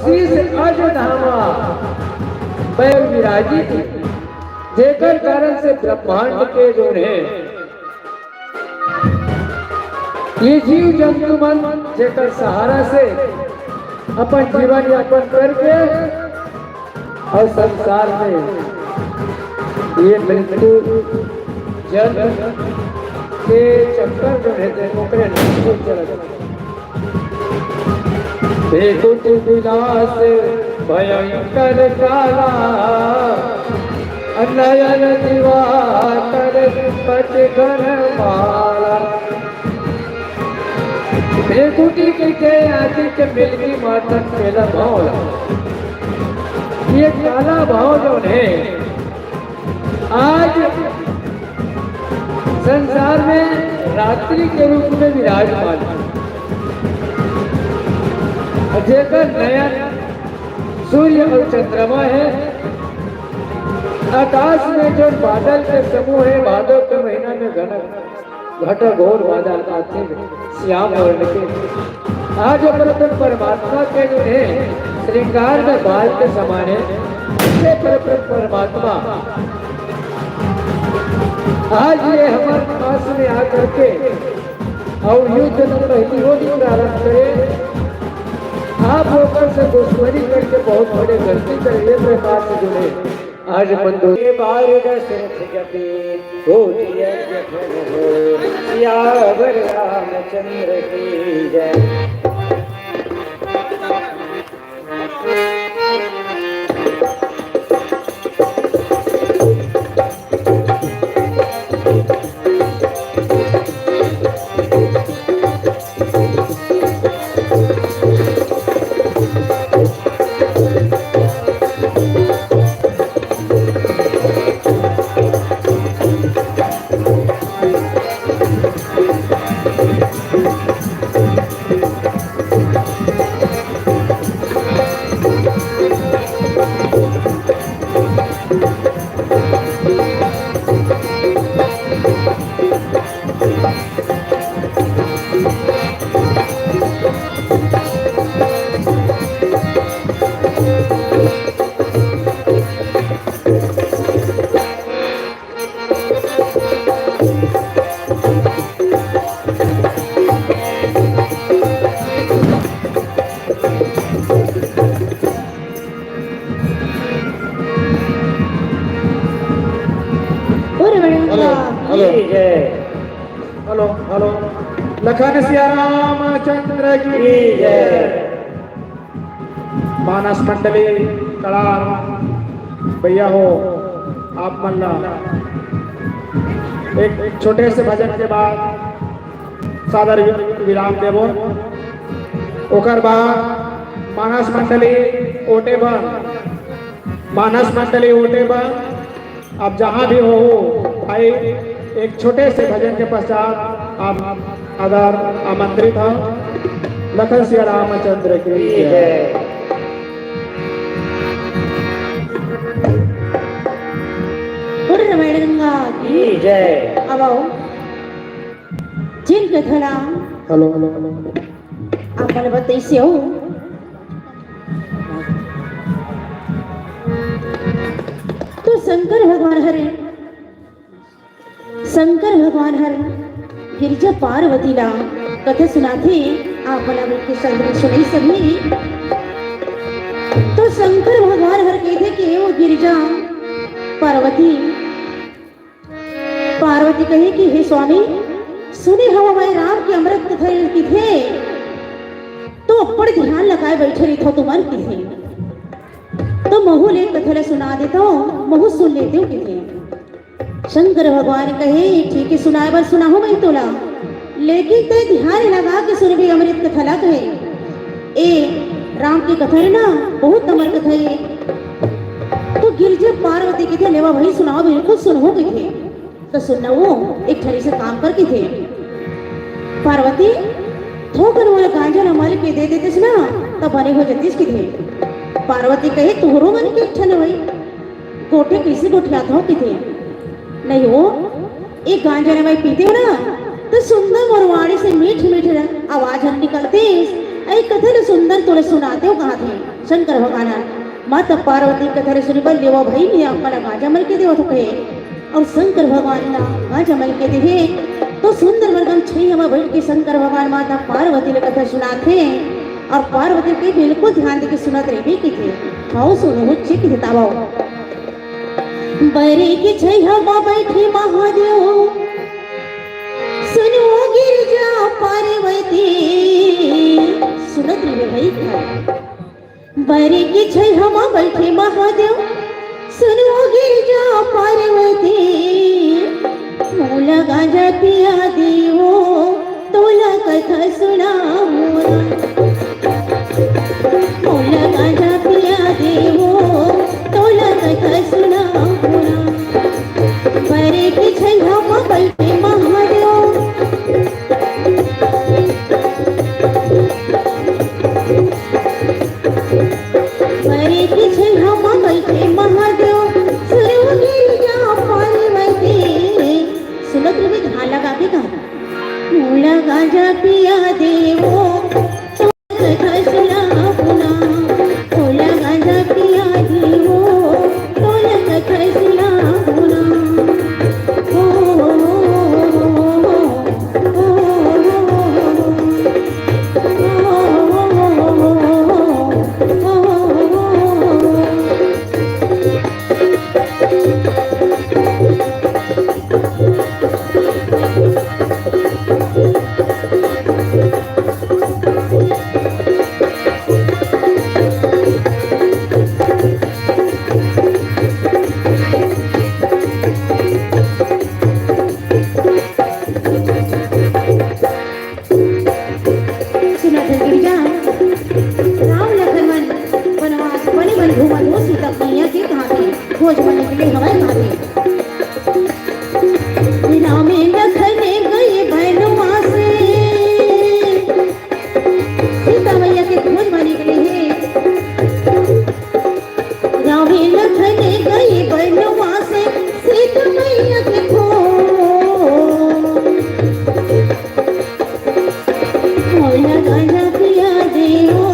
शीश अज धामा बैर विराजी थी, जेकर कारण से ब्रह्मांड के जो है ये जीव जंतु मन जेकर सहारा से अपन जीवन यापन करके और संसार में ये मृत्यु जन्म के चक्कर जो रहते ओकरे नहीं चलते। बेकुट विनाश भयंकर काला नयन दिवाकर पट घर माला। बेकुटी के आदि के मिलकी माता केला भाव, ये काला भाव जो है आज संसार में रात्रि के रूप में विराजमान है। जेकर नयन सूर्य और चंद्रमा है, आकाश में जो बादल के समूह है, भादों के महीना में घटा घोर बादल आते हैं श्याम वर्ण के। आज परमात्मा के जो है श्रृंगार में बाल के समान है परमात्मा आज ये हमारे पास में आकर के और युद्ध न पहली हो प्रारंभ करे। आप होकर से दुश्मनी करके बहुत बड़े गलती कर ये प्रकार से जुड़े आज बंधु के बार सियावर रामचंद्र की जय। हेलो हेलो लखन सिया रामचंद्र की जय। मानस मंडली कड़ा भैया हो आप मल्ला एक छोटे से भजन के बाद सादर विराम देवो। ओकर बाद मानस मंडली ओटे बन मानस मंडली ओटे बन। आप जहाँ भी हो भाई एक छोटे से भजन के पश्चात आप आदर आमंत्रित हो। लखन सिया रामचंद्र की जय। गंगा की जय। अब आओ जिन कथला हेलो हेलो हेलो आप મને બતાઈશે हो तो शंकर भगवान हरे गिरिजा पार्वती ला कथा सुनाथे आप मला के संग सुनी सभी। तो शंकर भगवान हर कहते कि वो गिरिजा पार्वती कहे कि हे स्वामी सुने हम हमारे राम के अमृत कथा की थे तो बड़ ध्यान लगाए बैठे रही थो तुम की थे तो महू ले कथा सुना देता हूँ महू सुन लेते हो कि थे। शंकर भगवान कहे ठीक है सुनाए बार सुना हो मैं तोला लेकिन ते ध्यान लगा के सुन भी अमृत कथा ला कहे ए राम की कथा है ना बहुत अमर कथा है। तो गिरजा पार्वती के थे लेवा भाई सुनाओ बिल्कुल सुनो के थे तो सुनना वो एक ठरी से काम करके थे। पार्वती थोकर वाला गांजा हमारे के दे देते ना तब बने हो जाती के थे। पार्वती कहे तुहरो मन के ठन भाई गोटे कैसे गोठियाता हो कि थे नहीं हो एक गांजा ने भाई पीते हो ना तो सुंदर मोरवाड़ी से मीठ मीठ आवाज हम निकलते ऐ कथन सुंदर तुला सुनाते हो कहा थे शंकर भगवान माता पार्वती कथन सुनी बल देवा भाई ने अपना गाजा मल के देवा तो कहे और शंकर भगवान ना गाजा मल के दे तो सुंदर वर्गम छई हम बैठ के शंकर भगवान माता पार्वती ने कथा सुनाते और पार्वती के बिल्कुल ध्यान दे के सुनत रहे की थे आओ सुनो हुच्चे की बताओ बरे की छई हम बैठे महादेव सुनो गिरजा पार्वती सुनत रहे भाई था बरे की छई हम बैठे महादेव सुनो गिरजा पार्वती मोला गाजा पिया देवो तोला कथा सुनाओ मोला गाजा पिया देवो तोला कथा सुनाओ बरे की छई हम बैठे महादेव बरे की छई हम बैठे महादेव सुनो गिरजा पार्वती सुनत में ध्यान लगा के कहा मोला गाजा पिया देवो कथा सुनाओ ना मोला गाजा पिया देवो तोला कथा सुनाओ ना खोज बने के लिए हवाई मारे रामे लखने गए बनवा से सीता मैया के खोज बने के लिए रामे लखने गए बनवा से सीता मैया के खोज मोला गाजा पिया देवो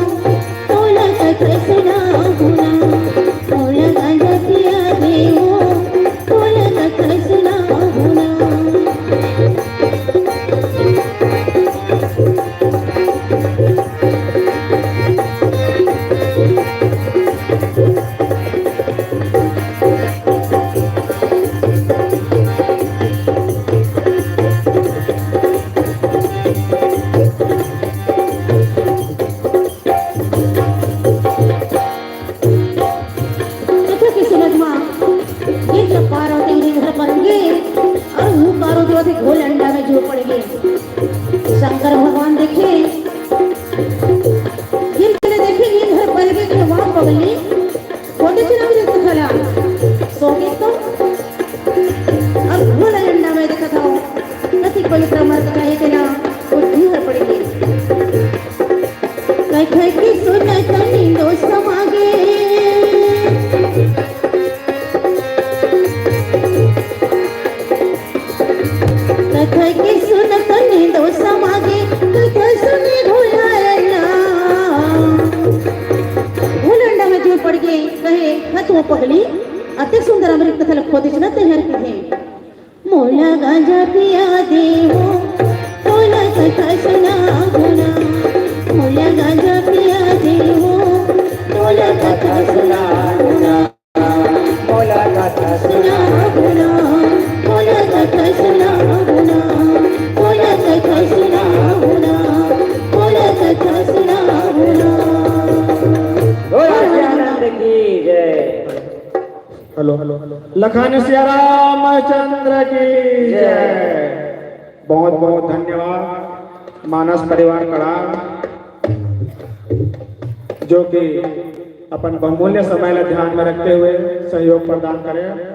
तोला कथा सुनाओ ना मोला गाजा पिया देवो तोला कथा सुनाओ ना घोल अंडा में जो पड़ेंगे शंकर भगवान देखे देखेंगे घर पर गए वहां पगली छोटे चुनाव देखते खला सोगे तो अब घोल अंडा में देखा था कति पवित्र मर्द कहे थे ना वो घर पड़ेंगे कहे कि सुना तनी दो समागे कथा की सुनत ने दो समागे कथा सुने भोलंडा में जो पड़ गए कहे खत वो पगली अति सुंदर अमृत कथा खोदे न तैयार के मोला गाजा पिया देवो तोला कथा सुनाओ ना मोला गाजा पिया देवो तोला कथा सुनाओ ना मोला कथा सुनाओ ना मोला कथा सुनाओ ना मोला कथा सुनाओ ना मोला कथा सुनाओ ना आनंद की जय। हेलो लखन सिया रामचंद्र की जय। बहुत बहुत धन्यवाद मानस परिवार कड़ा जो कि अपन बहुमूल्य समय ध्यान में रखते हुए सहयोग प्रदान करें।